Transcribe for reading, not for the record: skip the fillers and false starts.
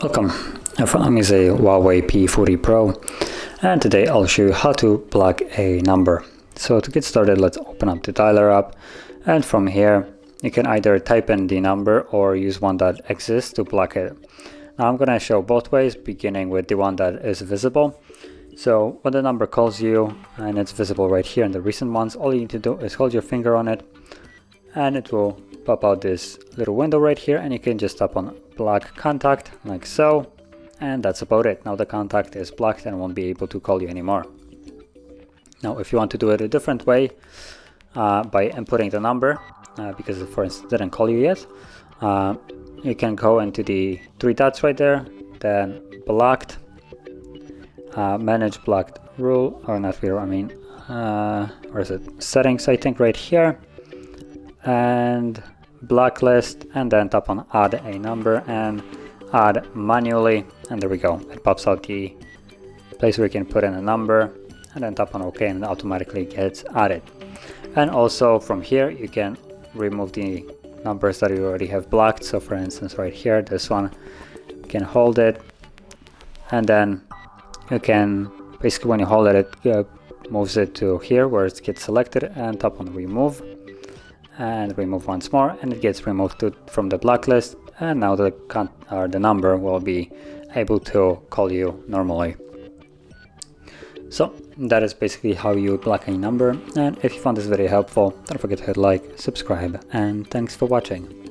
Welcome, I'm is a HUAWEI P40 Pro, and today I'll show you how to block a number. So to get started, let's open up the dialer app, and from here you can either type in the number or use one that exists to block it. Now I'm going to show both ways, beginning with the one that is visible. So when the number calls you and it's visible right here in the recent ones, all you need to do is hold your finger on it and it will pop out this little window right here, and you can just tap on block contact like so, and that's about it. Now the contact is blocked and won't be able to call you anymore. Now if you want to do it a different way, by inputting the number, because it for instance didn't call you yet, you can go into the three dots right there, then blocked, manage blocked rule, or not rule, I mean where is it, settings, I think right here, and blacklist, and then tap on add a number and add manually, and there we go, it pops out the place where you can put in a number, and then tap on OK and it automatically gets added. And also from here you can remove the numbers that you already have blocked. So for instance right here, this one, you can hold it, and then you can basically, when you hold it, it moves it to here where it gets selected, and tap on remove and remove once more, and it gets removed from the blacklist, and now the number will be able to call you normally. So that is basically how you block a number, and if you found this video helpful, don't forget to hit like, subscribe, and thanks for watching.